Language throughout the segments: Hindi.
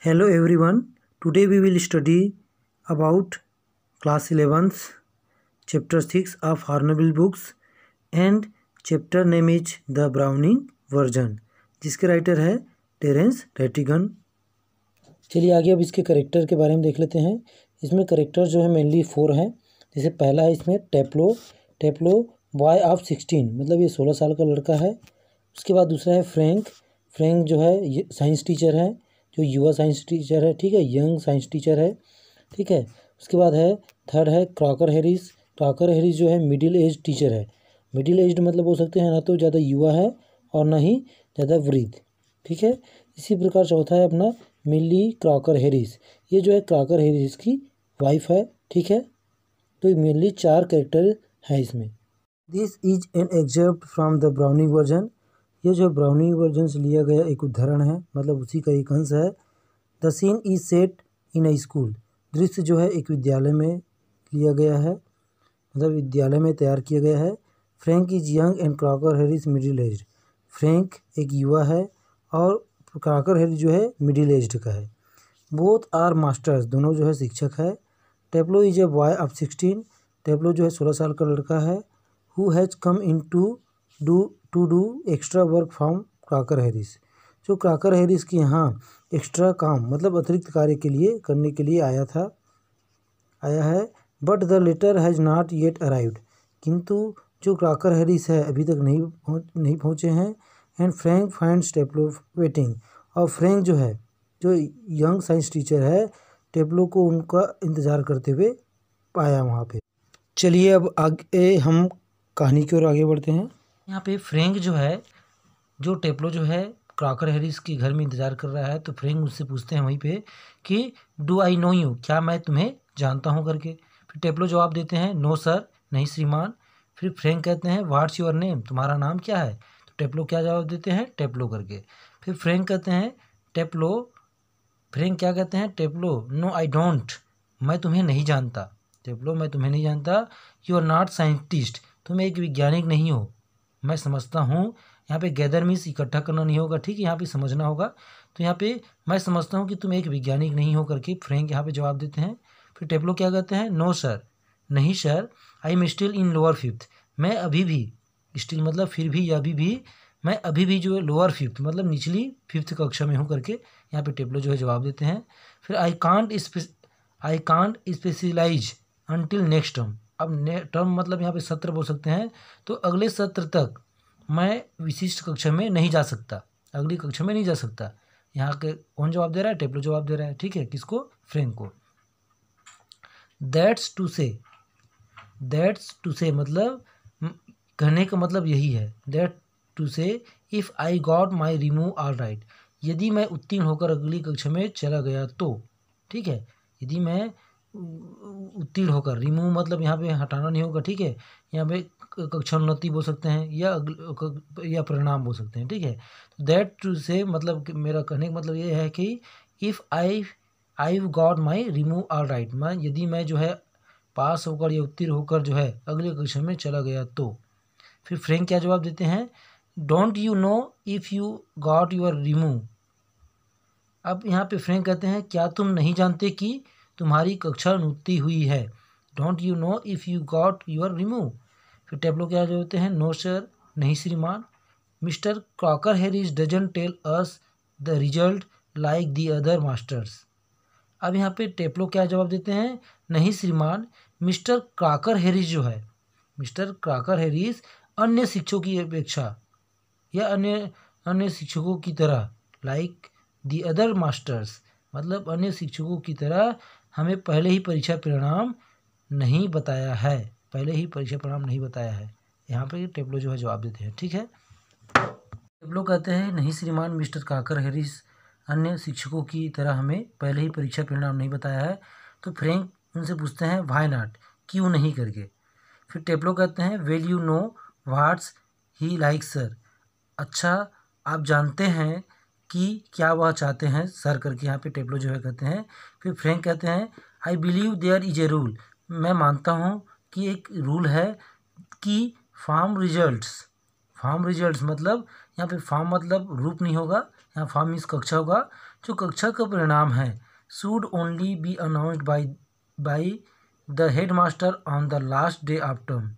Hello everyone. Today we will study about class 11th chapter 6 of Hornbill books and chapter name is The Browning Version जिसके राइटर है टेरेंस रेटिगन। चलिए आगे अब इसके करेक्टर के बारे में देख लेते हैं। इसमें करेक्टर जो है मेनली 4 हैं। जैसे पहला है इसमें टेप्लो बॉय ऑफ 16 मतलब ये 16 साल का लड़का है। उसके बाद दूसरा है फ्रैंक जो है साइंस टीचर है, जो युवा साइंस टीचर है, ठीक है, यंग साइंस टीचर है, ठीक है। उसके बाद है थर्ड है क्रॉकर हैरिस जो है मिडिल एज टीचर है। मिडिल एज मतलब हो सकते हैं ना तो ज़्यादा युवा है और ना ही ज़्यादा वृद्ध, ठीक है। इसी प्रकार चौथा है अपना मिली क्रॉकर हैरिस, ये जो है क्रॉकर हैरिस की वाइफ है, ठीक है। तो मेनली 4 कैरेक्टर है इसमें। This is an except from the Browning version, ये जो ब्राउनिंग वर्जन से लिया गया एक उदाहरण है, मतलब उसी का एक अंश है। The scene is set in a school, दृश्य जो है एक विद्यालय में लिया गया है, मतलब विद्यालय में तैयार किया गया है। Frank is young and Crocker Harris middle aged, Frank एक युवा है और क्रॉकर हैरिस जो है मिडिल एज्ड का है। बोथ आर मास्टर्स, दोनों जो है शिक्षक है। Taplow is a boy of 16, Taplow जो है 16 साल का लड़का है। Who has come in to do extra work from Crocker Harris, जो क्रॉकर हैरिस के यहाँ एक्स्ट्रा काम मतलब अतिरिक्त कार्य के लिए करने के लिए आया है। But the latter has not yet arrived, किंतु जो क्रॉकर हैरिस है अभी तक नहीं पहुँचे हैं। एंड फ्रैंक फाइंड्स टेप्लो वेटिंग, और फ्रैंक जो है जो यंग साइंस टीचर है टेप्लो को उनका इंतज़ार करते हुए पाया वहाँ पे। चलिए अब आगे हम कहानी की ओर आगे बढ़ते हैं। यहाँ पे फ्रैंक जो है, जो टेप्लो जो है क्रॉकर हैरिस के घर में इंतज़ार कर रहा है, तो फ्रैंक उससे पूछते हैं वहीं पे कि डू आई नो यू, क्या मैं तुम्हें जानता हूँ करके। फिर टेप्लो जवाब देते हैं नो सर, नहीं श्रीमान। फिर फ्रैंक कहते हैं व्हाट्स योर नेम, तुम्हारा नाम क्या है। तो टेप्लो क्या जवाब देते हैं, टेप्लो करके। फिर फ्रैंक क्या कहते हैं, टेप्लो नो आई डोंट, मैं तुम्हें नहीं जानता। टेप्लो मैं तुम्हें नहीं जानता। यू आर नॉट साइंटिस्ट, तुम एक वैज्ञानिक नहीं हो, मैं समझता हूँ। यहाँ पे गैदर मीन्स इकट्ठा करना नहीं होगा, ठीक है, यहाँ पे समझना होगा। तो यहाँ पे मैं समझता हूँ कि तुम एक वैज्ञानिक नहीं हो करके फ्रैंक यहाँ पे जवाब देते हैं। फिर टेप्लो क्या कहते हैं, नो सर, नहीं sir. I am still in lower fifth, मैं अभी भी, स्टिल मतलब फिर भी या अभी भी, मैं अभी भी जो है लोअर फिफ्थ मतलब निचली 5th कक्षा में हूँ करके यहाँ पे टेप्लो जो है जवाब देते हैं। फिर I can't specialise until next term, अब टर्म मतलब यहाँ पे सत्र बोल सकते हैं, तो अगले सत्र तक मैं विशिष्ट कक्षा में नहीं जा सकता, अगली कक्षा में नहीं जा सकता। यहाँ के कौन जवाब दे रहा है, टेप्लो जवाब दे रहा है, ठीक है, किसको, फ्रैंक को। दैट्स टू से मतलब कहने का मतलब यही है। दैट टू से if I got my remove all right, यदि मैं उत्तीर्ण होकर अगली कक्षा में चला गया तो, ठीक है, यदि मैं उत्तीर्ण होकर, रिमूव मतलब यहाँ पे हटाना नहीं होगा, ठीक है, यहाँ पे कक्षा उन्नति बोल सकते हैं या परिणाम बोल सकते हैं, ठीक है। तो दैट टू से मतलब मेरा कहने का मतलब ये है कि if I got my remove all right, मैं यदि मैं जो है पास होकर या उत्तीर्ण होकर जो है अगली कक्षा में चला गया तो। फिर फ्रैंक क्या जवाब देते हैं, don't you know if you got your remove, अब यहाँ पे फ्रैंक कहते हैं क्या तुम नहीं जानते कि तुम्हारी कक्षा उन्नति हुई है। Don't you know if you got your remove. फिर टेप्लो क्या जो होते हैं, नो सर, नहीं श्रीमान। Mister Crocker Harris doesn't tell us the result like the other masters, अब यहाँ पे टेप्लो क्या जवाब देते हैं, नहीं श्रीमान, मिस्टर क्रॉकर हैरिस जो है, मिस्टर क्रॉकर हैरिस अन्य शिक्षकों की अपेक्षा या अन्य शिक्षकों की तरह, लाइक दी अदर मास्टर्स मतलब अन्य शिक्षकों की तरह हमें पहले ही परीक्षा परिणाम नहीं बताया है, यहाँ पे टेप्लो जो है जवाब देते हैं, ठीक है। टेप्लो कहते हैं नहीं श्रीमान, मिस्टर क्रॉकर हैरिस अन्य शिक्षकों की तरह हमें पहले ही परीक्षा परिणाम नहीं बताया है। तो फ्रैंक उनसे पूछते हैं व्हाई नॉट, क्यों नहीं करके। फिर टेप्लो कहते हैं well you know what's he like sir, अच्छा आप जानते हैं कि क्या वह चाहते हैं सर करके यहाँ पे टेप्लो जो है कहते हैं। फिर फ्रैंक कहते हैं I believe there is a rule, मैं मानता हूँ कि एक रूल है कि फार्म रिजल्ट्स मतलब यहाँ पे फार्म मतलब रूप नहीं होगा, यहाँ फार्म मीन्स कक्षा होगा, जो कक्षा का परिणाम है should only B announced by the head master on the last day of term.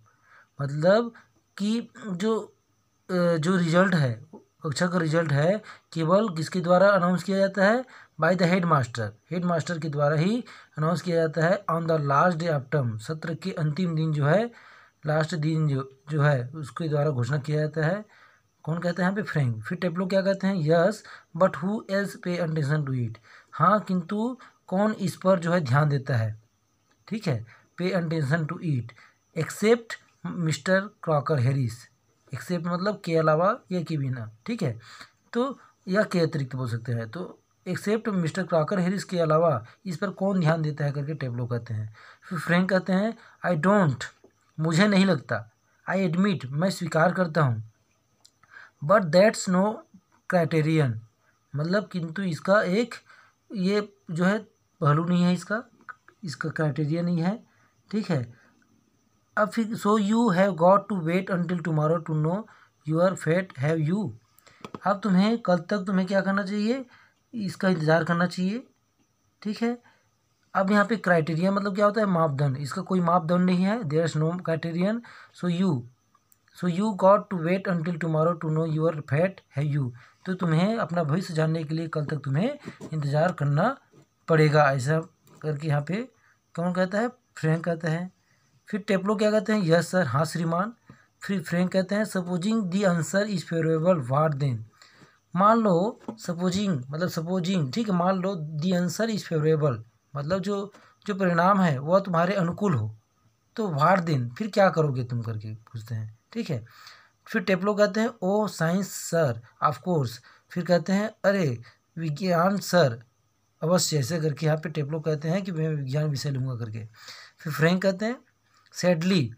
मतलब कि जो रिजल्ट है, कक्षा का रिजल्ट है, केवल किसके द्वारा अनाउंस किया जाता है? बाय द हेड मास्टर के द्वारा ही अनाउंस किया जाता है on the last day of term. सत्र के अंतिम दिन जो है, लास्ट दिन जो है उसके द्वारा घोषणा किया जाता है। कौन कहते हैं यहाँ पे? फ्रैंक। फिर टेप्लो क्या कहते हैं? Yes but who else pay attention to it. हाँ किंतु कौन इस पर जो है ध्यान देता है, ठीक है, pay attention to it, except mister Crocker Harris. Except मतलब के अलावा या के बिना, ठीक है, तो या के अतिरिक्त बोल सकते हैं। तो एक्सेप्ट मिस्टर क्रॉकर हैरिस के अलावा इस पर कौन ध्यान देता है करके टेप्लो कहते हैं। फिर फ्रैंक कहते हैं आई डोंट, मुझे नहीं लगता, आई एडमिट, मैं स्वीकार करता हूँ, बट दैट्स नो क्राइटेरियन, मतलब किंतु इसका एक ये जो है पहलू नहीं है, इसका क्राइटेरिया नहीं है, ठीक है। अब फिर so you have got to wait until tomorrow to know your fate, have you. अब तुम्हें कल तक तुम्हें क्या करना चाहिए? इसका इंतज़ार करना चाहिए, ठीक है। अब यहाँ पे क्राइटेरिया मतलब क्या होता है? मापदंड। इसका कोई मापदंड नहीं है, there is no criterion. So you got to wait until tomorrow to know your fate, have you. तो तुम्हें अपना भविष्य जानने के लिए कल तक तुम्हें इंतज़ार करना पड़ेगा, ऐसा करके यहाँ पे कौन कहता है? फ्रैंक कहता है। फिर टेप्लो क्या कहते हैं? यस सर, हाँ श्रीमान। फिर फ्रैंक कहते हैं supposing the answer is favourable what then. मान लो, सपोजिंग, ठीक है, मान लो द आंसर इज फेवरेबल, मतलब जो परिणाम है वह तुम्हारे अनुकूल हो, तो व्हाट देन, फिर क्या करोगे तुम करके पूछते हैं, ठीक है। फिर टेप्लो कहते हैं ओ साइंस सर, ऑफ कोर्स। फिर कहते हैं अरे विज्ञान सर, अवश्य, ऐसे करके यहाँ पे टेप्लो कहते हैं कि मैं विज्ञान विषय लूँगा करके। फिर फ्रैंक कहते हैं सैडली,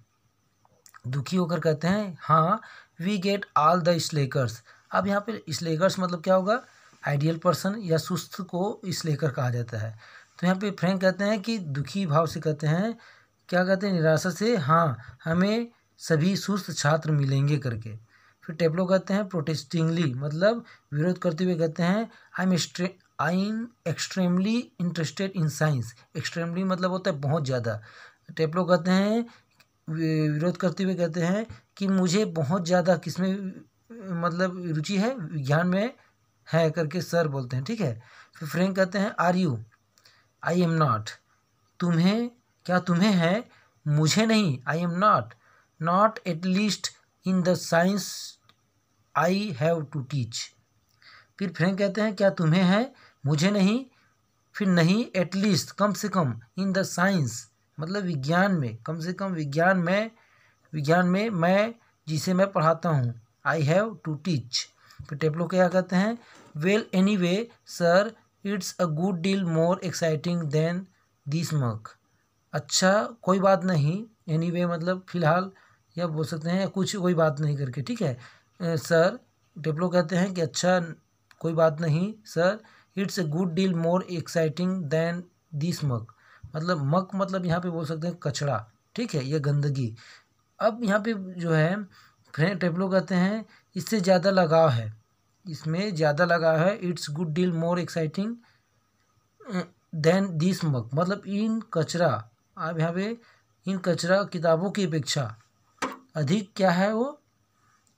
दुखी होकर कहते हैं हाँ वी गेट ऑल द स्लेकर्स। अब यहाँ पे स्लेकर्स मतलब क्या होगा? आइडियल पर्सन या सुस्त को स्लेकर कहा जाता है। तो यहाँ पे फ्रैंक कहते हैं कि दुखी भाव से कहते हैं, क्या कहते हैं? निराशा से, हाँ हमें सभी सुस्त छात्र मिलेंगे करके। फिर टेप्लो कहते हैं प्रोटेस्टिंगली, मतलब विरोध करते हुए कहते हैं I am extremely interested in science. Extremely मतलब होता है बहुत ज़्यादा। टेप्लो कहते हैं विरोध करते हुए कहते हैं कि मुझे बहुत ज़्यादा किसमें मतलब रुचि है? विज्ञान में है करके सर बोलते हैं, ठीक है। फिर फ्रैंक कहते हैं are you, I am not, तुम्हें, क्या तुम्हें है? मुझे नहीं, I am not at least in the science I have to teach. फिर फ्रैंक कहते हैं क्या तुम्हें है? मुझे नहीं। फिर नहीं, एटलीस्ट, कम से कम, इन द साइंस मतलब विज्ञान में, कम से कम विज्ञान में मैं जिसे मैं पढ़ाता हूँ, आई हैव टू टीच। फिर टेप्लो क्या कहते हैं? Well anyway sir it's a good deal more exciting than this mug. अच्छा कोई बात नहीं, एनीवे मतलब फिलहाल, या बोल सकते हैं कुछ कोई बात नहीं करके, ठीक है। सर, टेप्लो कहते हैं कि अच्छा कोई बात नहीं sir, it's a good deal more exciting than this mug. मतलब मग मतलब यहाँ पे बोल सकते हैं कचरा, ठीक है, यह गंदगी। अब यहाँ पे जो है टेप्लो कहते हैं इससे ज़्यादा लगाव है, इसमें ज़्यादा लगाव है। It's good deal more exciting than this mug, मतलब इन कचरा, अब यहाँ पे इन कचरा किताबों की अपेक्षा अधिक क्या है? वो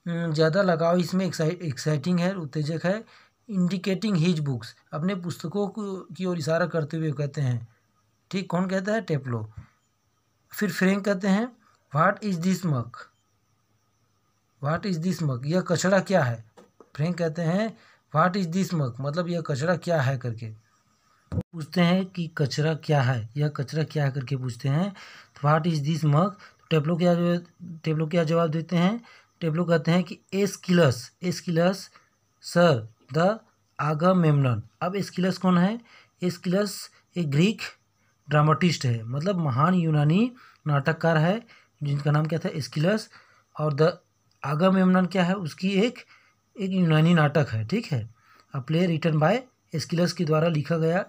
ज़्यादा लगाव इसमें एक्साइटिंग है, उत्तेजक है। इंडिकेटिंग हिज बुक्स, अपने पुस्तकों की ओर इशारा करते हुए कहते हैं, ठीक, कौन कहता है? टेप्लो। फिर फ्रैंक कहते हैं what is this mug, what is this mug, यह कचरा क्या है? फ्रैंक कहते हैं व्हाट इज़ दिस मग, मतलब यह कचरा क्या है करके पूछते हैं कि कचरा क्या है, यह कचरा क्या है करके पूछते हैं। तो व्हाट इज़ दिस मग, टेप्लो क्या जवाब देते हैं? टेप्लो कहते हैं कि एस्किलस सर द आगामेम्नन। अब एस्किलस कौन है? एस्किलस एक ग्रीक ड्रामाटिस्ट है, मतलब महान यूनानी नाटककार है, जिनका नाम क्या था? एस्किलस। और द आगामेम्नन क्या है? उसकी एक यूनानी नाटक है, ठीक है, a play written by Aeschylus के द्वारा लिखा गया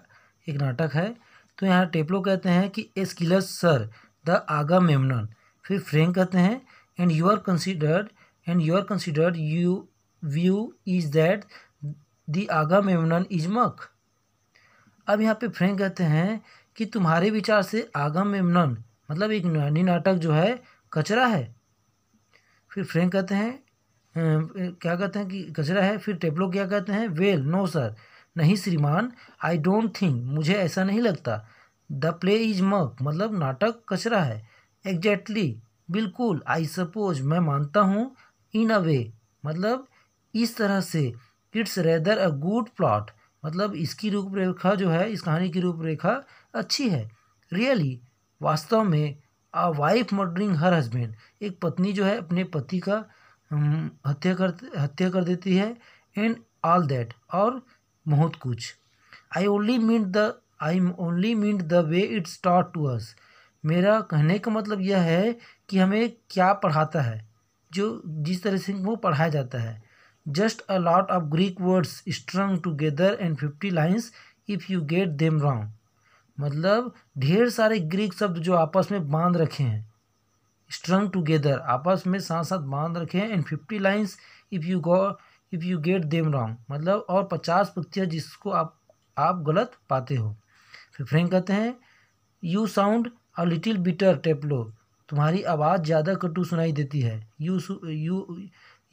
एक नाटक है। तो यहाँ टेप्लो कहते हैं कि एस्किलस सर द आगामेम्नन। फिर फ्रैंक कहते हैं and your considered you view is that the Agamemnon is mug. अब यहाँ पे फ्रैंक कहते हैं कि तुम्हारे विचार से आगामेम्नन मतलब एक यूनानी नाटक जो है कचरा है। फिर फ्रैंक कहते हैं क्या कहते हैं कि कचरा है। फिर टेप्लो क्या कहते हैं, वेल नो सर, नहीं श्रीमान, आई डोंट थिंक, मुझे ऐसा नहीं लगता। द प्ले इज मक मतलब नाटक कचरा है। एग्जैक्टली बिल्कुल। आई सपोज मैं मानता हूँ। इन अ वे मतलब इस तरह से। It's rather a good plot मतलब इसकी रूपरेखा जो है, इस कहानी की रूपरेखा अच्छी है। रियली वास्तव में। A wife murdering her husband एक पत्नी जो है अपने पति का हत्या कर देती है। एंड ऑल दैट और बहुत कुछ। I only mean the way it's taught to us मेरा कहने का मतलब यह है कि हमें क्या पढ़ाता है, जो जिस तरह से वो पढ़ाया जाता है। Just a lot of Greek words स्ट्रंग together and 50 lines if you get them wrong मतलब ढेर सारे ग्रीक शब्द जो आपस में बांध रखे हैं। स्ट्रंग टुगेदर आपस में साथ साथ बांध रखे हैं। And 50 lines if you get them wrong मतलब और 50 पंक्तियाँ जिसको आप गलत पाते हो। फिर फ्रैंक कहते हैं you sound a little bitter Taplow तुम्हारी आवाज़ ज़्यादा कटु सुनाई देती है।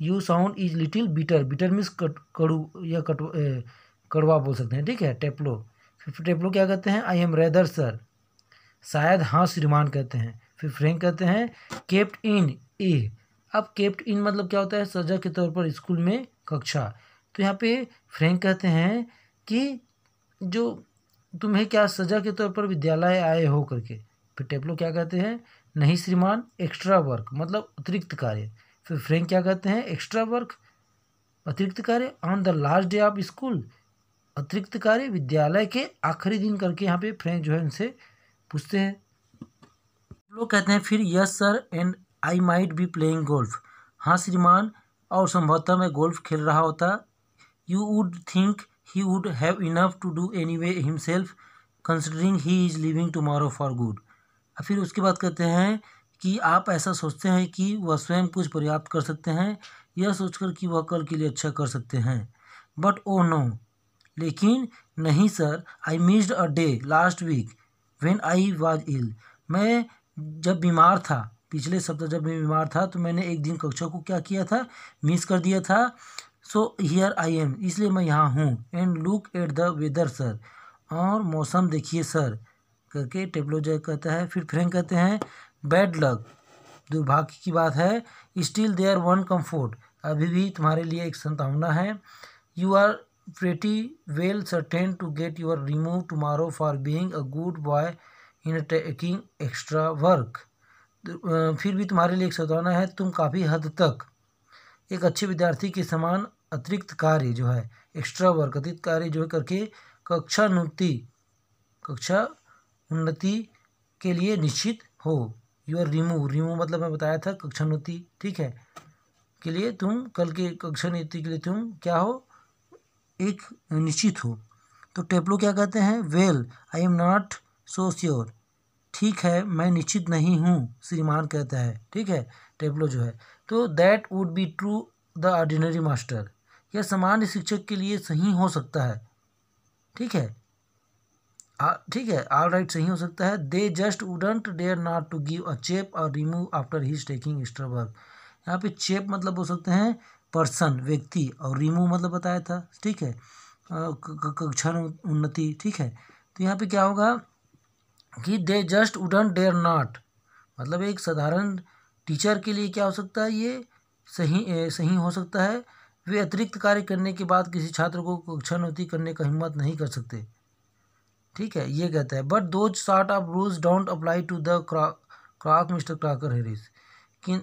You sound is little bitter, bitter means कड़ू या कड़वा बोल सकते हैं, ठीक है टेप्लो। फिर टेप्लो क्या कहते हैं, आई एम रेदर सर, शायद हाँ श्रीमान कहते हैं। फिर फ्रैंक कहते हैं केप्ट इन ए। अब केप्ट इन मतलब क्या होता है, सजा के तौर पर स्कूल में कक्षा। तो यहाँ पे फ्रैंक कहते हैं कि जो तुम्हें क्या सजा के तौर पर विद्यालय आए हो करके। फिर टेप्लो क्या कहते हैं, नहीं श्रीमान, एक्स्ट्रा वर्क मतलब अतिरिक्त कार्य। फिर फ्रैंक क्या कहते हैं, एक्स्ट्रा वर्क अतिरिक्त कार्य on the last day of school अतिरिक्त कार्य विद्यालय के आखिरी दिन करके यहाँ पे फ्रैंक जो है उनसे पूछते हैं। लोग कहते हैं फिर yes sir and I might be playing golf, हाँ श्रीमान और संभवतः मैं गोल्फ खेल रहा होता। You would think he would have enough to do any way himself considering he is leaving tomorrow for good. फिर उसके बाद कहते हैं कि आप ऐसा सोचते हैं कि वह स्वयं कुछ पर्याप्त कर सकते हैं, यह सोचकर कि वह कल के लिए अच्छा कर सकते हैं। बट ओ नो, लेकिन नहीं sir, I missed a day last week when I was ill. मैं जब बीमार था, पिछले सप्ताह जब मैं बीमार था तो मैंने एक दिन कक्षा को क्या किया था, मिस कर दिया था। सो हियर आई एम, इसलिए मैं यहाँ हूँ। And look at the weather sir, और मौसम देखिए सर करके टेप्लो जो कहता है। फिर फ्रैंक कहते हैं बैड लक, दुर्भाग्य की बात है। स्टिल देयर वन कम्फर्ट, अभी भी तुम्हारे लिए एक संभावना है। You are pretty well certain to get your remove tomorrow for being a good boy in taking extra work. फिर भी तुम्हारे लिए एक संभावना है, तुम काफ़ी हद तक एक अच्छे विद्यार्थी के समान अतिरिक्त कार्य जो है, एक्स्ट्रा वर्क अतिरिक्त कार्य जो है करके कक्षा उन्नति के लिए निश्चित हो। यूर रिमूव मतलब मैं बताया था कक्षान्नति, ठीक है, के लिए तुम कल के कक्षान्नति के लिए तुम क्या हो, एक निश्चित हो। तो टेप्लो क्या कहते हैं, well I am not so sure, ठीक है मैं निश्चित नहीं हूँ श्रीमान कहता है, ठीक है टेप्लो जो है। तो that would be true the ordinary master, यह सामान्य शिक्षक के लिए सही हो सकता है, ठीक है ठीक है ऑल राइट सही हो सकता है। They just wouldn't dare not to give a chap or remove after he taking extra work. यहाँ पे चेप मतलब हो सकते हैं पर्सन व्यक्ति, और रिमूव मतलब बताया था, ठीक है कक्षा उन्नति, ठीक है। तो यहाँ पे क्या होगा कि they just wouldn't dare not मतलब एक साधारण टीचर के लिए क्या हो सकता है, ये सही हो सकता है। वे अतिरिक्त कार्य करने के बाद किसी छात्र को कक्षान्नति करने का हिम्मत नहीं कर सकते, ठीक है ये कहता है। But those sort of rules don't apply to the crock mister Crocker Harris,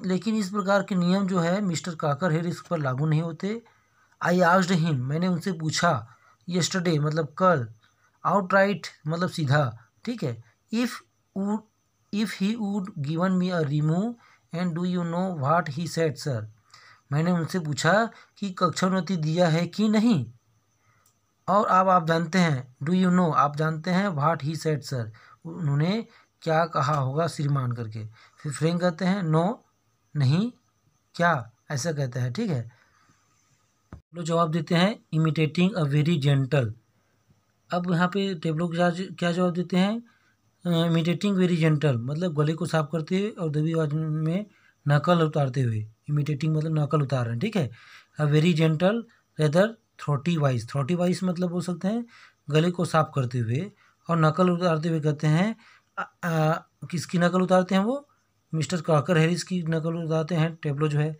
लेकिन इस प्रकार के नियम जो है मिस्टर क्रॉकर हैरिस पर लागू नहीं होते। आई आस्क्ड हिम, मैंने उनसे पूछा, यस्टरडे मतलब कल, आउटराइट मतलब सीधा, ठीक है। If he would given me a remove and do you know what he said sir, मैंने उनसे पूछा कि कक्षान्नति दिया है कि नहीं, और अब आप जानते हैं, डू यू नो आप जानते हैं, व्हाट ही सेड सर उन्होंने क्या कहा होगा श्रीमान करके। फिर फ्रैंक कहते हैं नो नहीं क्या, ऐसा कहता है, ठीक है। लोग जवाब देते हैं इमिटेटिंग अ वेरी जेंटल अब यहाँ पे टेबलो क्या जवाब देते हैं, इमिटेटिंग वेरी जेंटल, मतलब गले को साफ करते हुए और दबी आवाज में नकल उतारते हुए। इमिटेटिंग मतलब नकल उतार रहे हैं, ठीक है। वेरी जेंटल रेदर थ्रोटी वाइस मतलब बोल सकते हैं गले को साफ करते हुए, और नकल उतारते हुए कहते हैं किसकी नकल उतारते हैं वो, मिस्टर क्रॉकर हैरिस की नकल उतारते हैं टेबलो जो है।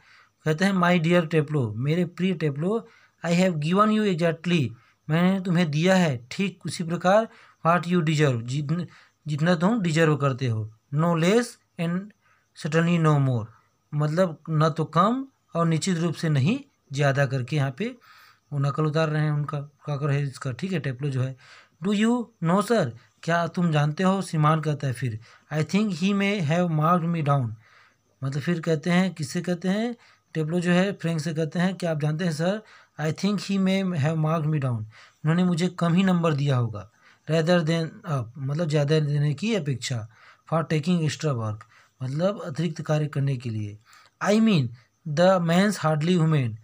कहते हैं माई डियर टेबलो, मेरे प्रिय Taplow, I have given you exactly, मैंने तुम्हें दिया है ठीक उसी प्रकार, व्हाट यू डिजर्व, जितना तुम डिजर्व करते हो, no less and certainly no more, मतलब न तो कम और निश्चित रूप से नहीं ज़्यादा करके यहाँ पे वो नकल उतार रहे हैं उनका, क्रॉकर हैरिस का, ठीक है। टेप्लो जो है, डू यू नो सर, क्या तुम जानते हो, श्रीमान कहता है फिर, आई think he may have marked me down, मतलब फिर कहते हैं किससे कहते हैं, टेप्लो जो है फ्रैंक से कहते हैं कि आप जानते हैं sir, I think he may have marked me down, उन्होंने मुझे कम ही नंबर दिया होगा, रेदर देन अप मतलब ज़्यादा देने की अपेक्षा, फॉर टेकिंग एक्स्ट्रा वर्क मतलब अतिरिक्त कार्य करने के लिए, I mean the man's hardly human,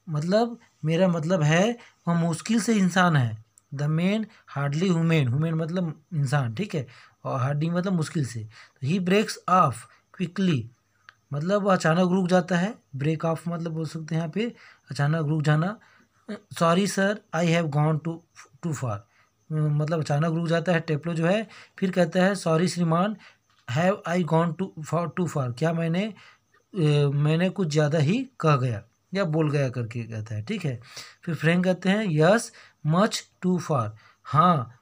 मतलब मेरा मतलब है वह मुश्किल से इंसान है, द मैन हार्डली ह्यूमन मतलब इंसान, ठीक है, और हार्डली मतलब मुश्किल से, ही ब्रेक्स ऑफ क्विकली मतलब वह अचानक रुक जाता है, ब्रेक ऑफ मतलब बोल सकते हैं यहाँ पे अचानक रुक जाना, sorry sir I have gone too far, मतलब अचानक रुक जाता है टेप्लो जो है, फिर कहता है सॉरी श्रीमान, हैव आई गॉन टू फार, क्या मैंने कुछ ज़्यादा ही कह गया या बोल गया करके कहता है, ठीक है। फिर फ्रैंक कहते हैं यस मच टू फार, हाँ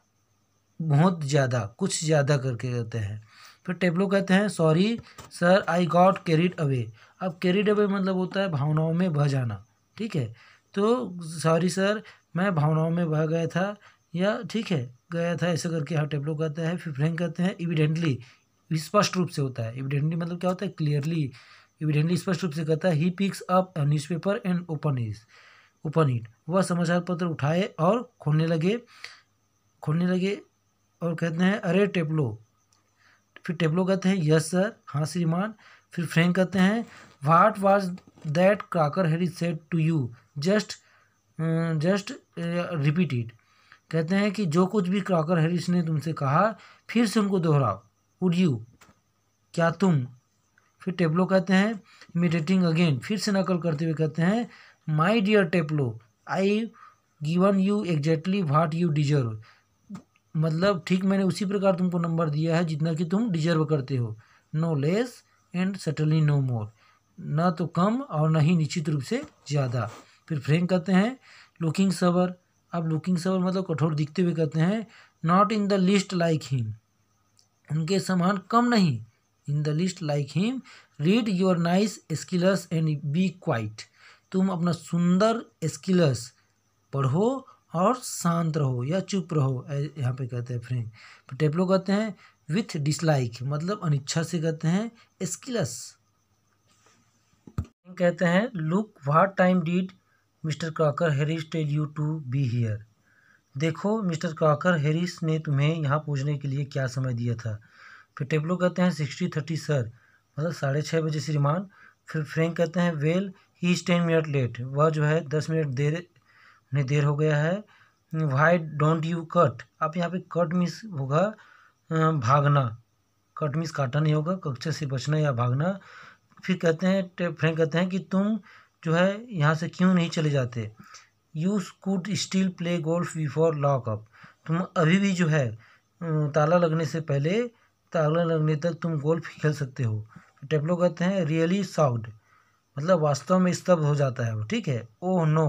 बहुत ज़्यादा, कुछ ज़्यादा करके कहते हैं। फिर टेब्लो कहते हैं sorry sir I got carried away, अब कैरिड अवे मतलब होता है भावनाओं में बह जाना, ठीक है। तो सॉरी सर मैं भावनाओं में बह गया था, या ठीक है गया था, ऐसा करके हाँ टेब्लो कहता है। फिर फ्रैंक कहते हैं एविडेंटली, स्पष्ट रूप से होता है, एविडेंटली मतलब क्या होता है क्लियरली, एविडेंटली स्पष्ट रूप से कहता है he picks up a newspaper and open it, वह समाचार पत्र उठाए और खोलने लगे और कहते हैं अरे टेब्लो, फिर टेब्लो कहते हैं यस सर, हाँ श्रीमान। फिर फ्रैंक कहते हैं what was that Crocker Harris said to you, just repeat it, कहते हैं कि जो कुछ भी क्रॉकर हैरिस ने तुमसे कहा फिर से उनको दोहराओ, वुड यू, क्या तुम। फिर टेब्लो कहते हैं इमिटेटिंग अगेन, फिर से नकल करते हुए कहते हैं my dear Taplow, I given you exactly what you deserve, मतलब ठीक मैंने उसी प्रकार तुमको नंबर दिया है जितना कि तुम डिजर्व करते हो, no less and certainly no more, ना तो कम और ना ही निश्चित रूप से ज़्यादा। फिर फ्रैंक कहते हैं लुकिंग सबर, अब लुकिंग सबर मतलब कठोर दिखते हुए कहते हैं not in the list like him, उनके समान कम नहीं, in the list like him, read your nice Aeschylus and be quiet, तुम अपना सुंदर स्किलस पढ़ो और शांत रहो या चुप रहो, यहाँ पे कहते हैं फ्रैंक। टेप्लो कहते हैं विथ डिसलाइक मतलब अनिच्छा से कहते हैं स्किलस। कहते हैं look what time did mister Crocker Harris tell you to be here, देखो मिस्टर क्रॉकर हैरिस ने तुम्हें यहाँ पूछने के लिए क्या समय दिया था। फिर टेप्लो कहते हैं 60:30 सर, मतलब 6:30 श्रीमान। फिर फ्रैंक कहते हैं well he is 10 minute late, वह जो है 10 मिनट देर हो गया है। वाई डोंट यू कट, आप यहाँ पे कट मिस होगा भागना, कट मिस काटा नहीं होगा, कक्षा से बचना या भागना। फिर कहते हैं फ्रैंक कहते हैं कि तुम जो है यहाँ से क्यों नहीं चले जाते, you could still play golf before lockup, तुम अभी भी जो है ताला लगने से पहले, ताला लगने तक तुम गोल्फ खेल सकते हो। टेप्लो कहते हैं रियली शॉक्ड, मतलब वास्तव में स्तब्ध हो जाता है वो, ठीक है। ओह नो,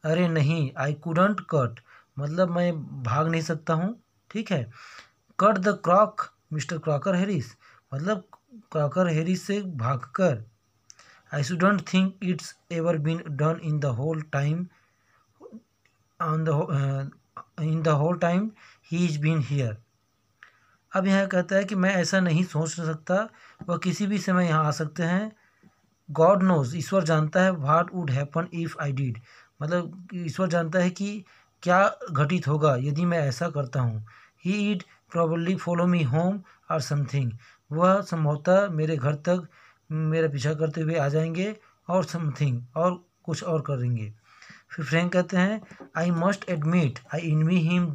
अरे नहीं, आई कुडंट कट मतलब मैं भाग नहीं सकता हूँ, ठीक है। Cut the crock mister Crocker Harris मतलब क्रॉकर हैरिस से भागकर, I shouldn't think it's ever been done in the whole time in the whole time he is been here, अब यह कहता है कि मैं ऐसा नहीं सोच सकता, वह किसी भी समय यहाँ आ सकते हैं। गॉड नोज, ईश्वर जानता है, what would happen if I did, मतलब ईश्वर जानता है कि क्या घटित होगा यदि मैं ऐसा करता हूँ। He'd probably follow me home और समथिंग, वह संभवतः मेरे घर तक मेरा पीछा करते हुए आ जाएंगे और समथिंग और कुछ और करेंगे। फिर फ्रैंक कहते हैं I must admit I envy him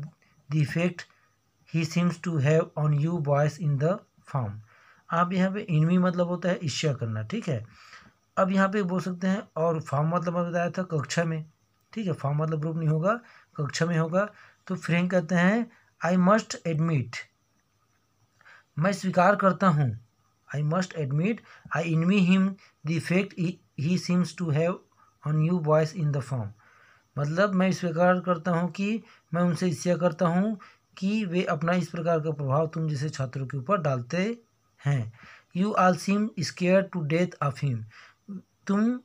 the effect he seems to have on you boys in the form. आप यहाँ पे इनमी मतलब होता है ईर्ष्या करना, ठीक है। अब यहाँ पे बोल सकते हैं, और फॉर्म मतलब मैं बताया था कक्षा में, ठीक है। फॉर्म मतलब ग्रुप नहीं होगा, कक्षा में होगा। तो फ्रैंक कहते हैं आई मस्ट एडमिट, मैं स्वीकार करता हूँ, I must admit I envy him the effect he seems to have on you boys in the form. मतलब मैं स्वीकार करता हूँ कि मैं उनसे ईर्ष्या करता हूँ कि वे अपना इस प्रकार का प्रभाव तुम जैसे छात्रों के ऊपर डालते हैं। You all seem scare to death of him, तुम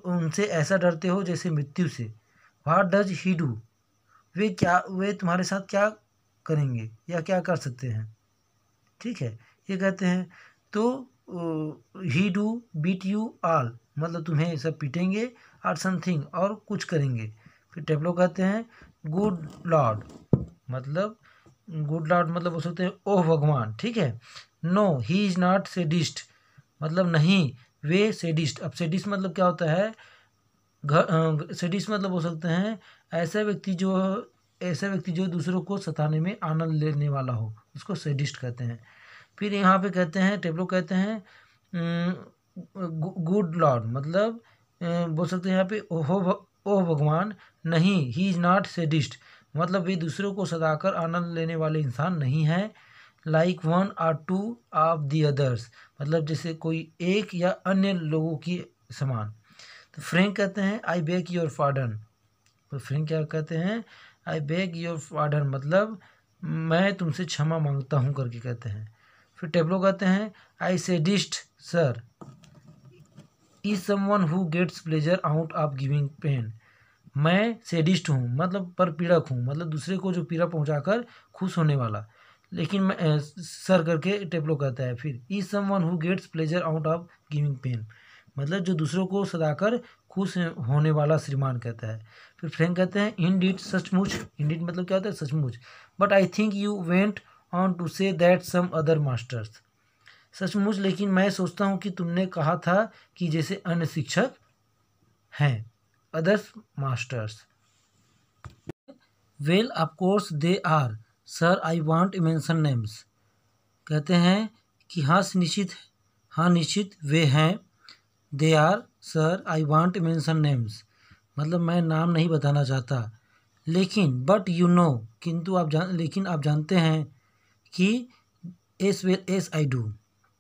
उनसे ऐसा डरते हो जैसे मृत्यु से। व्हाट डज ही डू, वे तुम्हारे साथ क्या करेंगे या क्या कर सकते हैं, ठीक है, ये कहते हैं। तो he do beat you all, मतलब तुम्हें सब पीटेंगे, और समथिंग, और कुछ करेंगे। फिर टेब्लो कहते हैं गुड लॉर्ड, मतलब गुड लॉर्ड मतलब हो सकते हैं ओह भगवान, ठीक है। No he is not sadist, मतलब नहीं वे सेडिस्ट। अब सेडिस्ट मतलब क्या होता है, सेडिस्ट मतलब हो सकते हैं ऐसा व्यक्ति जो दूसरों को सताने में आनंद लेने वाला हो, उसको सेडिस्ट कहते हैं। फिर यहाँ पे कहते हैं टेब्लो कहते हैं गुड लॉर्ड, मतलब बोल सकते हैं यहाँ पे ओह भगवान, नहीं ही इज नॉट सेडिस्ट, मतलब वे दूसरों को सताकर आनंद लेने वाले इंसान नहीं है। लाइक वन और टू ऑफ दी अदर्स, मतलब जैसे कोई एक या अन्य लोगों की समान। तो फ्रैंक कहते हैं आई बेग योर पार्डन, तो फ्रैंक क्या कहते हैं, आई बेग योर पार्डन, मतलब मैं तुमसे क्षमा मांगता हूँ करके कहते हैं। फिर टेब्लो कहते हैं I sadist sir is someone who gets pleasure out of giving pain, मैं सेडिस्ट हूँ मतलब परपीड़क हूँ, मतलब दूसरे को जो पीड़ा पहुँचाकर खुश होने वाला। लेकिन मैं सर करके टेब्लो कहता है। फिर is someone who gets pleasure out of giving pain, मतलब जो दूसरों को सदाकर खुश होने वाला श्रीमान कहता है। फिर फ्रैंक कहते हैं इन डिड सचमुच, इन डिड मतलब क्या होता है सचमुच, but I think you went on to say that some other masters, सचमुच लेकिन मैं सोचता हूँ कि तुमने कहा था कि जैसे अन्य शिक्षक हैं, others masters. Well of course they are sir I want mention names, कहते हैं कि हाँ निश्चित वे हैं। They are sir I want mention names, मतलब मैं नाम नहीं बताना चाहता। लेकिन बट यू नो, किंतु लेकिन आप जानते हैं कि एस आई डू,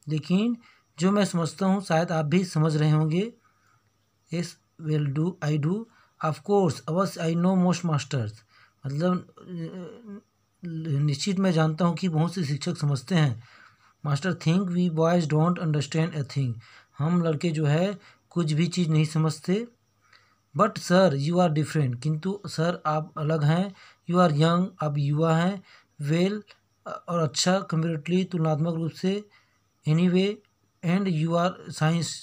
लेकिन जो मैं समझता हूँ शायद आप भी समझ रहे होंगे। S will do I do of course अवश्य आई नो मोस्ट मास्टर्स, मतलब निश्चित मैं जानता हूँ कि बहुत से शिक्षक समझते हैं। Master think we boys don't understand a thing, हम लड़के जो है कुछ भी चीज़ नहीं समझते। But sir you are different, किंतु सर आप अलग हैं। यू आर यंग, आप युवा हैं। वेल और अच्छा, कंपेरेटिवली तुलनात्मक रूप से। Anyway and you are science,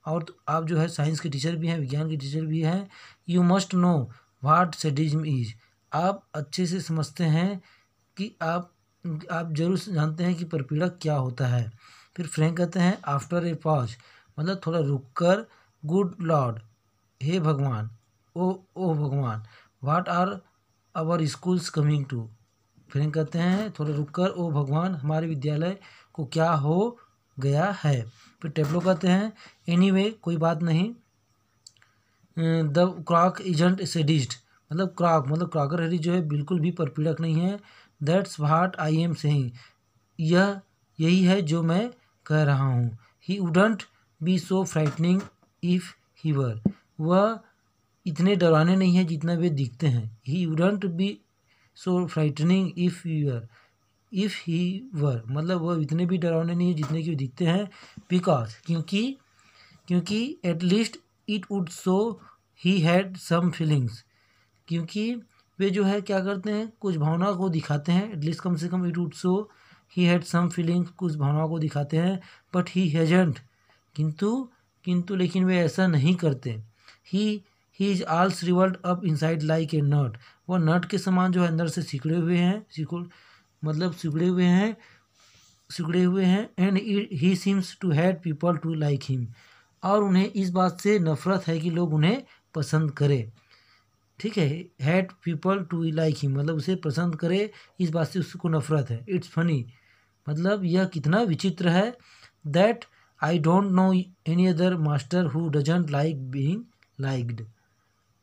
और आप जो है साइंस के टीचर भी हैं, विज्ञान के टीचर भी हैं। You must know what sadism is, आप अच्छे से समझते हैं कि आप जरूर जानते हैं कि परपीड़क क्या होता है। फिर फ्रैंक कहते हैं आफ्टर ए पॉज, मतलब थोड़ा रुक कर, गुड लॉर्ड, हे भगवान, ओ भगवान, what are our schools coming to, Frank कहते हैं थोड़ा रुक कर, ओ भगवान हमारे विद्यालय को क्या हो गया है। फिर टेब्लो कहते हैं एनीवे कोई बात नहीं। द क्रॉक इजंट सेडिस्ट, मतलब क्रॉक मतलब क्रॉकर हैरी जो है बिल्कुल भी परपीड़क नहीं है। That's what I am saying, यही है जो मैं कह रहा हूँ। He wouldn't be so frightening if he were, वह इतने डरावने नहीं है जितना वे दिखते हैं। He wouldn't be so frightening if he were, मतलब वह इतने भी डरावने नहीं है जितने कि वे दिखते हैं। बिकॉज क्योंकि at least it would show he had some feelings, क्योंकि वे जो है क्या करते हैं कुछ भावना को दिखाते हैं। एटलीस्ट कम से कम it would show he had some feelings, कुछ भावनाओं को दिखाते हैं। बट ही हैजंट, किंतु लेकिन वे ऐसा नहीं करते। He is all shrivelled up inside like a nut, वह नट के समान जो है अंदर से सिकुड़े हुए हैं, सिकुड़े हुए हैं। And he seems to had people to like him, और उन्हें इस बात से नफरत है कि लोग उन्हें पसंद करें। ठीक है। Had people to like him मतलब उसे पसंद करे, इस बात से उसको नफरत है। इट्स फनी मतलब यह कितना विचित्र है। That I don't know any other master who doesn't like being liked.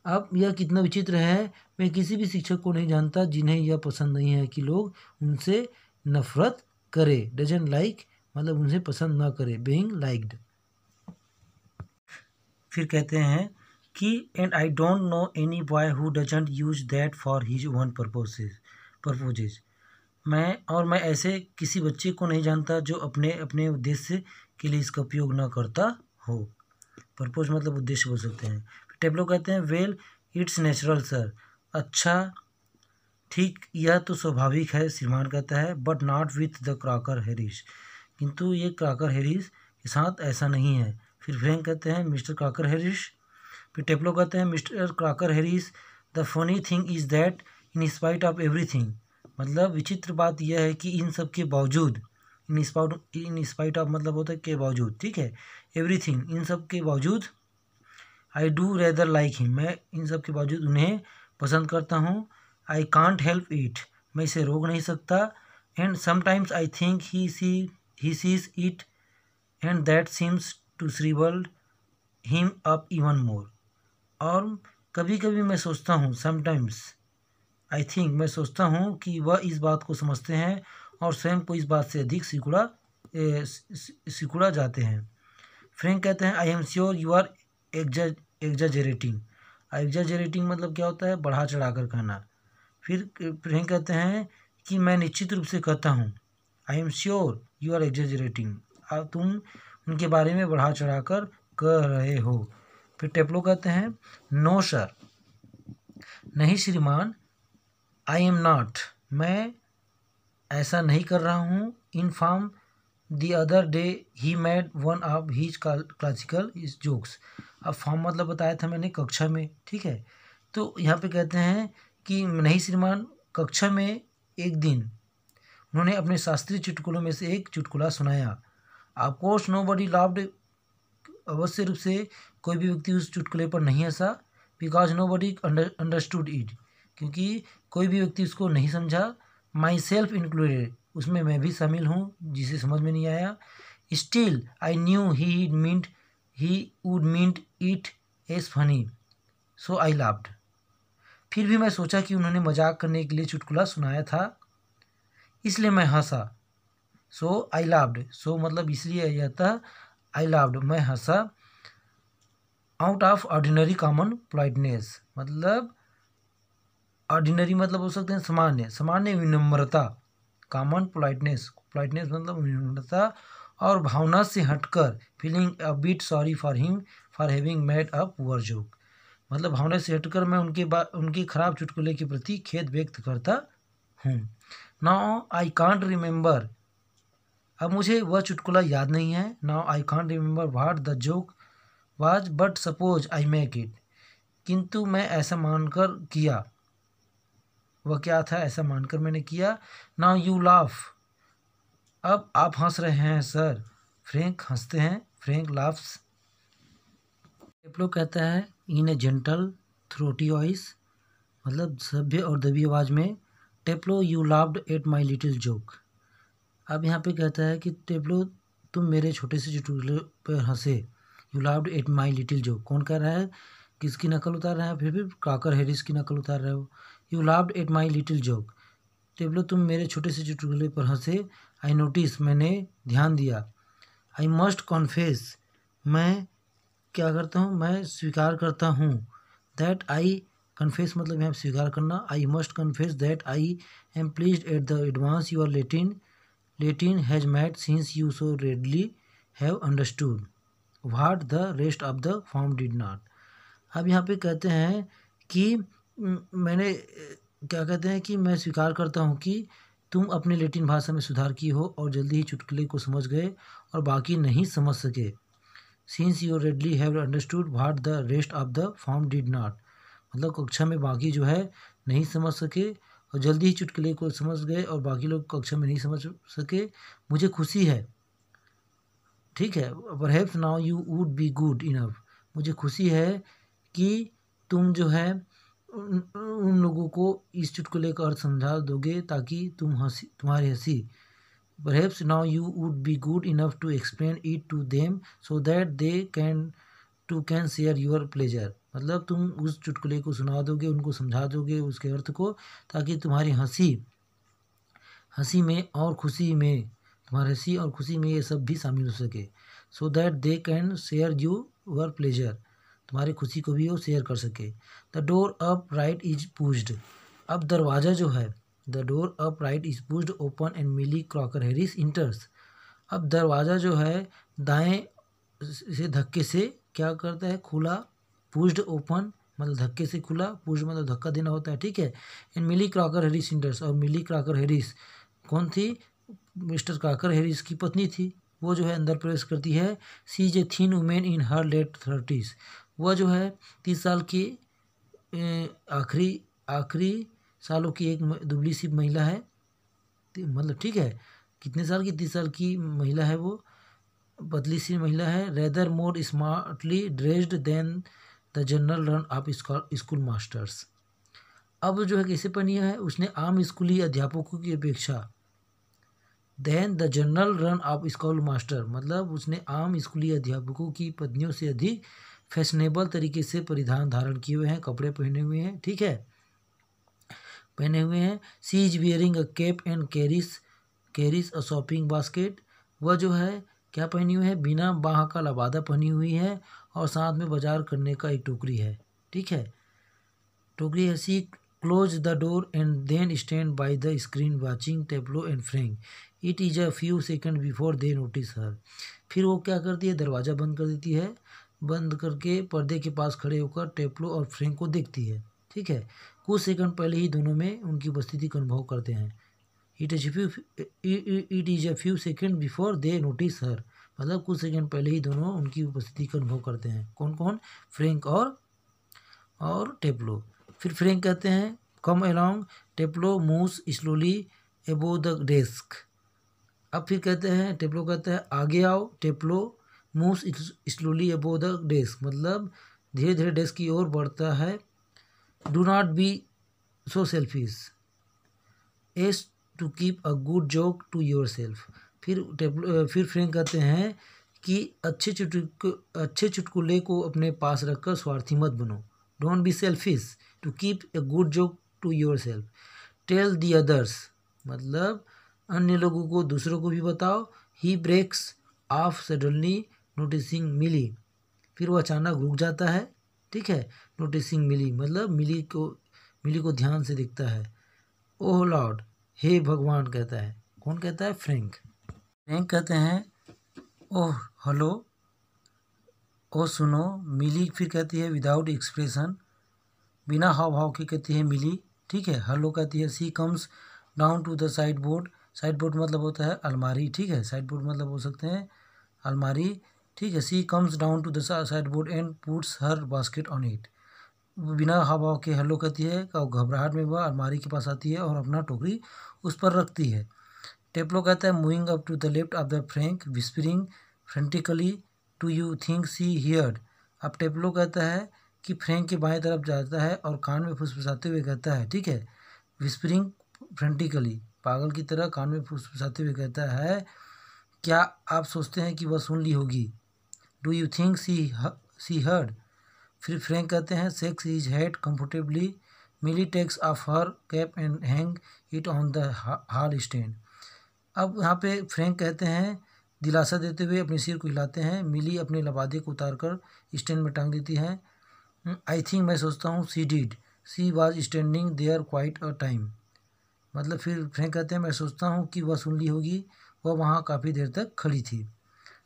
अब यह कितना विचित्र है, मैं किसी भी शिक्षक को नहीं जानता जिन्हें यह पसंद नहीं है कि लोग उनसे नफरत करे। डजंट लाइक मतलब उनसे पसंद ना करे, बीइंग लाइक्ड। फिर कहते हैं कि and I don't know any boy who doesn't use that for his own purposes. मैं ऐसे किसी बच्चे को नहीं जानता जो अपने अपने उद्देश्य के लिए इसका उपयोग न करता हो। पर्पज मतलब उद्देश्य बोल सकते हैं। टेब्लो कहते हैं वेल इट्स नेचुरल सर। अच्छा ठीक, यह तो स्वाभाविक है, श्रीमान कहता है, but not with the Crocker Harris. किंतु ये क्रॉकर हैरिस के साथ ऐसा नहीं है। फिर फ्रैंक कहते हैं मिस्टर क्रॉकर हैरिस। फिर टेप्लो कहते हैं mister Crocker Harris the funny thing is that in spite of everything. मतलब विचित्र बात यह है कि इन सब के बावजूद, इन स्पाइट ऑफ मतलब होता है के बावजूद, ठीक है, एवरीथिंग इन सब के बावजूद, I do rather like him मैं इन सब के बावजूद उन्हें पसंद करता हूँ। आई कांट हेल्प इट मैं इसे रोक नहीं सकता। And sometimes I think he sees it and that seems to shrivel him up even more. और कभी कभी मैं सोचता हूँ, समटाइम्स आई थिंक मैं सोचता हूँ कि वह इस बात को समझते हैं और स्वयं को इस बात से अधिक सिकुड़ा जाते हैं। फ्रैंक कहते हैं I am sure you are exaggerating. Exaggerating मतलब क्या होता है, बढ़ा चढ़ा कर कहना। फिर फ्रैंक कहते हैं कि मैं निश्चित रूप से कहता हूँ, I am sure you are exaggerating, तुम उनके बारे में बढ़ा चढ़ा कर कह रहे हो। फिर टेप्लो कहते हैं नो सर, नहीं श्रीमान, आई एम नॉट, मैं ऐसा नहीं कर रहा हूँ। In form the other day he made one of his classical jokes. अब फॉर्म मतलब बताया था मैंने कक्षा में, ठीक है। तो यहाँ पे कहते हैं कि नहीं श्रीमान, कक्षा में एक दिन उन्होंने अपने शास्त्रीय चुटकुलों में से एक चुटकुला सुनाया। Of course nobody laughed, अवश्य रूप से कोई भी व्यक्ति उस चुटकुले पर नहीं हंसा। Because nobody understood it, क्योंकि कोई भी व्यक्ति उसको नहीं समझा। माई सेल्फ इंक्लूडेड, उसमें मैं भी शामिल हूँ जिसे समझ में नहीं आया। Still I knew he would meant it as funny, so I laughed. फिर भी मैं सोचा कि उन्होंने मजाक करने के लिए चुटकुला सुनाया था, इसलिए मैं हंसा। सो आई लाफ्ड, सो मतलब इसलिए यह था, आई लाफ्ड मैं हंसा। Out of ordinary common politeness, मतलब ऑर्डिनरी मतलब हो सकते हैं सामान्य, सामान्य विनम्रता। कॉमन पोलाइटनेस, पोलाइटनेस मतलब विनम्रता और भावना से हटकर। Feeling a bit sorry for him for having made a poor joke, मतलब भावना से हटकर मैं उनके खराब चुटकुले के प्रति खेद व्यक्त करता हूँ। नाउ आई कांट रिमेंबर, अब मुझे वह चुटकुला याद नहीं है। Now I can't remember what the joke was, but suppose I make it, किंतु मैं ऐसा मानकर किया, वह क्या था ऐसा मानकर मैंने किया। नाउ यू लाफ, अब आप हंस रहे हैं सर। फ्रैंक हंसते हैं, फ्रैंक लाफ्स। टेप्लो कहता है इन ए जेंटल थ्रोटी वॉइस, मतलब सभ्य और दबी आवाज़ में, Taplow you laughed at my little joke. अब यहाँ पे कहता है कि टेप्लो तुम मेरे छोटे से चुटकुले पर हंसे। You laughed at my little joke, कौन कह रहा है, किसकी नकल उतार रहा है, फिर भी क्रॉकर हैरिस की नकल उतार रहे हो। You laughed at my little joke, Taplow तुम मेरे छोटे से चुटकुले पर हंसे। आई नोटिस, मैंने ध्यान दिया। आई मस्ट कॉन्फेस, मैं क्या करता हूँ, मैं स्वीकार करता हूँ। दैट आई कन्फेस मतलब यहाँ स्वीकार करना। I must confess that I am pleased at the advance your Latin has made since you so readily have understood what the rest of the form did not. अब यहाँ पे कहते हैं कि मैंने क्या कहते हैं कि मैं स्वीकार करता हूँ कि तुम अपने लैटिन भाषा में सुधार की हो और जल्दी ही चुटकुले को समझ गए और बाकी नहीं समझ सके। Since you readily have understood what the rest of the form did not, मतलब कक्षा में बाकी जो है नहीं समझ सके और जल्दी ही चुटकुले को समझ गए और बाकी लोग कक्षा में नहीं समझ सके। मुझे खुशी है, ठीक है, perhaps now you would be good enough, मुझे खुशी है कि तुम जो है उन लोगों को इस चुटकुले का अर्थ समझा दोगे ताकि तुम्हारी हंसी Perhaps now you would be good enough to explain it to them so that they can share your pleasure. मतलब तुम उस चुटकुले को सुना दोगे, उनको समझा दोगे उसके अर्थ को, ताकि तुम्हारी हंसी में और खुशी में, तुम्हारी हंसी और खुशी में ये सब भी शामिल हो सके. So that they can share your pleasure. तुम्हारी खुशी को भी वो शेयर कर सके. The door upright is pushed. अब दरवाज़ा जो है, The door upright is pushed open and Millie Crocker Harris enters. अब दरवाज़ा जो है दाएं से धक्के से क्या करता है, खुला. Pushed open मतलब धक्के से खुला, पुश मतलब धक्का देना होता है, ठीक है. And Millie Crocker Harris enters, और मिली क्रॉकर हैरिस कौन थी, मिस्टर क्रॉकर हैरिस की पत्नी थी. वो जो है अंदर प्रवेश करती है. She is a thin woman in her late 30s. वह जो है 30 साल की आखिरी सालों की एक दुबली सी महिला है. मतलब ठीक है, कितने साल की, 30 साल की महिला है, वो पतली सी महिला है. Rather more smartly dressed than the general run of school masters. अब जो है कैसे पहनी है, उसने आम स्कूली अध्यापकों की अपेक्षा. Than the general run of school master मतलब उसने आम स्कूली अध्यापकों की पत्नियों से अधिक फैशनेबल तरीके से परिधान धारण किए हुए हैं, कपड़े पहने हुए हैं, ठीक है, पहने हुए हैं. She is wearing a cap and carries a shopping basket. वह जो है क्या पहनी हुई है, बिना बाह का लबादा पहनी हुई है और साथ में बाजार करने का एक टोकरी है, ठीक है, टोकरी है. She close the door and then stand by the screen watching Taplow and Frank. It is a few second before they notice her. फिर वो क्या करती है, दरवाज़ा बंद कर देती है, बंद करके पर्दे के पास खड़े होकर टेप्लो और फ्रैंक को देखती है, ठीक है. कुछ सेकंड पहले ही दोनों में उनकी उपस्थिति का अनुभव करते हैं. It is a few second before they notice her मतलब कुछ सेकंड पहले ही दोनों उनकी उपस्थिति का अनुभव करते हैं. कौन कौन, फ्रैंक और टेप्लो. फिर फ्रैंक कहते हैं come along. Teplow moves slowly above the desk. अब फिर कहते हैं, टेप्लो कहता है आगे आओ. Teplow moves slowly above the desk मतलब धीरे धीरे डेस्क की ओर बढ़ता है. Do not be so selfish as to keep a good joke to yourself. फिर फ्रैंक कहते हैं कि अच्छे चुटकुले को अपने पास रखकर स्वार्थी मत बनो. Don't be selfish to keep a good joke to yourself. Tell the others मतलब अन्य लोगों को, दूसरों को भी बताओ. He breaks off suddenly noticing Millie. फिर वो अचानक रुक जाता है, ठीक है. नोटिसिंग मिली मतलब मिली को ध्यान से देखता है. ओह लॉर्ड, हे भगवान कहता है. कौन कहता है, फ्रैंक. फ्रैंक कहते हैं ओह हेलो, ओह सुनो. मिली फिर कहती है विदाउट एक्सप्रेशन, बिना हाव भाव के कहती है मिली, ठीक है. हेलो कहती है. She comes down to the sideboard. Sideboard मतलब होता है अलमारी, ठीक है. साइड बोर्ड मतलब हो सकते हैं अलमारी, ठीक है. She comes down to the sideboard and puts her basket on it. बिना हाव भाव के हेलो कहती है, घबराहट में वह अलमारी के पास आती है और अपना टोकरी उस पर रखती है. टेप्लो कहता है moving up to the left of the Frank whispering frantically do you think she heard. अब टेप्लो कहता है कि फ्रैंक के बाएं तरफ जाता है और कान में फुसफुसाते हुए कहता है, ठीक है. विस्परिंग फ्रेंटिकली पागल की तरह कान में फुसफुसाते हुए कहता है, क्या आप सोचते हैं कि वह सुन ली होगी. Do you think she heard. फिर फ्रैंक कहते हैं shakes his head comfortably. Millie takes off her cap and hang it on the hall stand. अब यहाँ पे फ्रैंक कहते हैं दिलासा देते हुए अपने सिर को हिलाते हैं. मिली अपने लबादे को उतार कर स्टैंड में टांग देती है. आई थिंक मैं सोचता हूँ she did. She was standing there quite a time मतलब फिर फ्रैंक कहते हैं मैं सोचता हूँ कि वह सुन ली होगी, वह वहाँ काफ़ी देर तक खड़ी थी.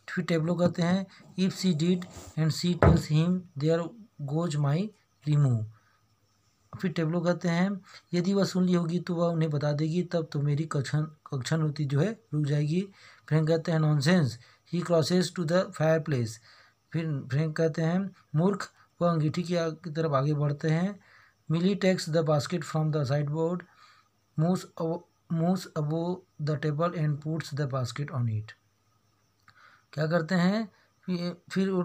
फिर टेब्लो कहते हैं if she did and she tells him there goes my remove. फिर टेब्लो कहते हैं यदि वह सुन ली होगी तो वह उन्हें बता देगी, तब तो मेरी कक्षन होती जो है रुक जाएगी. फ्रैंक कहते हैं nonsense. He crosses to the fireplace. फिर फ्रैंक कहते हैं मूर्ख. वह अंगीठी की तरफ आगे बढ़ते हैं. Milly takes the basket from the sideboard, moves above the table and puts the basket on it. क्या करते हैं फिर वो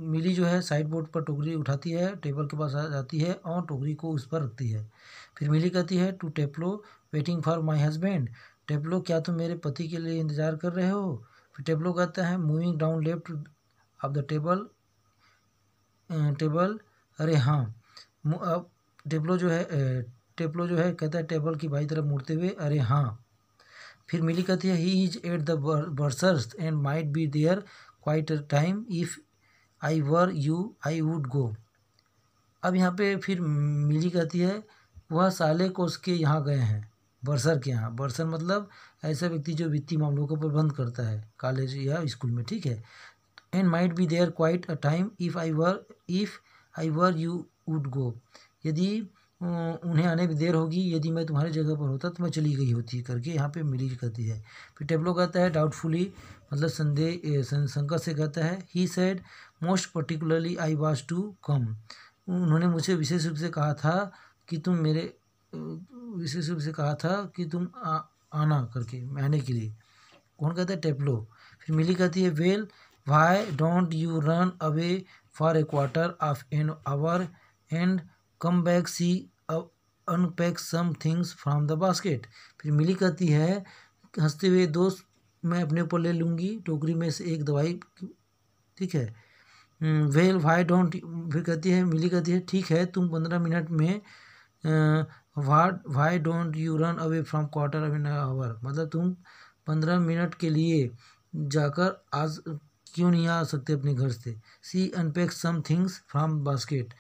मिली जो है साइड बोर्ड पर टोकरी उठाती है, टेबल के पास आ जाती है और टोकरी को उस पर रखती है। फिर मिली कहती है to Teplow waiting for my husband. Teplow, क्या तुम मेरे पति के लिए इंतज़ार कर रहे हो? फिर टेप्लो कहता है moving down left of the table. Table, अरे हाँ। अब टेप्लो जो है कहता है टेबल की बाई तरफ मुड़ते हुए, अरे हाँ। फिर मिली कहती है he is at the bursar's and might be there quite a time, if I were you I would go. अब यहाँ पे फिर मिली कहती है वह साले को उसके यहाँ गए हैं, बर्सर के यहाँ। बर्सर मतलब ऐसा व्यक्ति जो वित्तीय मामलों का प्रबंध करता है कॉलेज या स्कूल में, ठीक है। And might be there quite a time, if I were you would go. यदि उन्हें आने में देर होगी, यदि मैं तुम्हारी जगह पर होता तो मैं चली गई होती, करके यहाँ पे मिली कहती है। फिर टेब्लो कहता है डाउटफुली, मतलब शंका से कहता है he said most particularly I was to come. उन्होंने मुझे विशेष रूप से कहा था कि तुम आना, करके आने के लिए। कौन कहता है? टेब्लो। फिर मिली कहती है well why don't you run away for a quarter of an hour and come back see unpack some things from the basket. फिर मिली कहती है हंसते हुए, दोस्त मैं अपने ऊपर ले लूँगी टोकरी में से एक दवाई, ठीक है। वेल वाई डोंट, फिर कहती है मिली कहती है ठीक है तुम 15 मिनट में Y don't you run away from quarter of an our, मतलब तुम 15 मिनट के लिए जाकर आज क्यों नहीं आ सकते अपने घर से। She unpack some things from basket,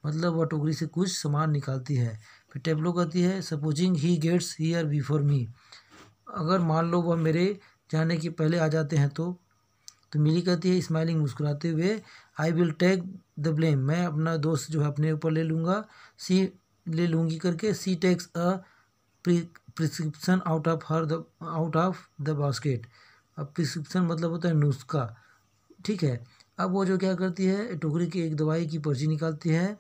मतलब वह टोकरी से कुछ सामान निकालती है। फिर टेब्लो कहती है supposing he gets here before me, अगर मान लो वह मेरे जाने के पहले आ जाते हैं तो मिली कहती है स्माइलिंग, मुस्कुराते हुए, I will take the blame, मैं अपना दोस्त जो है अपने ऊपर ले लूँगा, सी ले लूँगी करके। She takes a prescription out of the basket. अब प्रिस्क्रिप्शन मतलब होता है नुस्खा, ठीक है। अब वो जो क्या करती है टोकरी की एक दवाई की पर्ची निकालती है।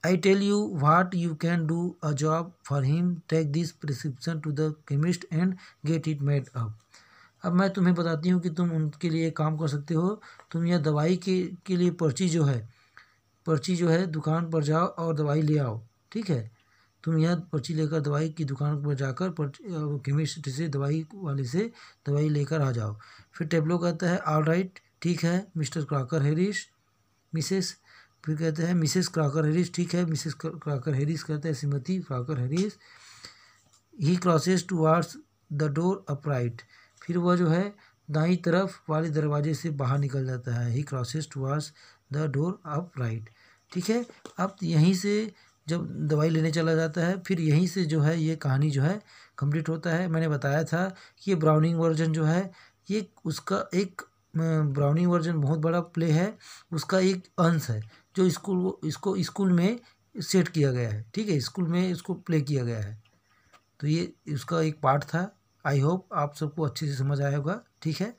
I tell you what you can do a job for him, take this prescription to the chemist and get it made up. अब मैं तुम्हें बताती हूँ कि तुम उनके लिए काम कर सकते हो। तुम यह दवाई के लिए पर्ची जो है दुकान पर जाओ और दवाई ले आओ, ठीक है। तुम यह पर्ची लेकर दवाई की दुकान पर जाकर केमिस्ट से दवाई वाले से दवाई लेकर आ जाओ। फिर टेब्लो कहता है ऑल राइट, ठीक है मिस्टर क्रॉकर हैरिस। फिर कहते हैं मिसेस क्रॉकर हैरिस, ठीक है मिसेस क्रॉकर हैरिस, कहते हैं Shrimati Crocker Harris. He crosses towards the door upright, फिर वह जो है दाईं तरफ वाले दरवाजे से बाहर निकल जाता है। He crosses towards the door upright, ठीक है। अब यहीं से जब दवाई लेने चला जाता है, फिर यहीं से जो है ये कहानी जो है कंप्लीट होता है। मैंने बताया था कि ये ब्राउनिंग वर्जन जो है ये उसका एक ब्राउनिंग वर्जन बहुत बड़ा प्ले है, उसका एक अंश है जो इसको स्कूल में सेट किया गया है, ठीक है। स्कूल में इसको प्ले किया गया है, तो ये उसका एक पार्ट था। आई होप आप सबको अच्छे से समझ आया होगा, ठीक है।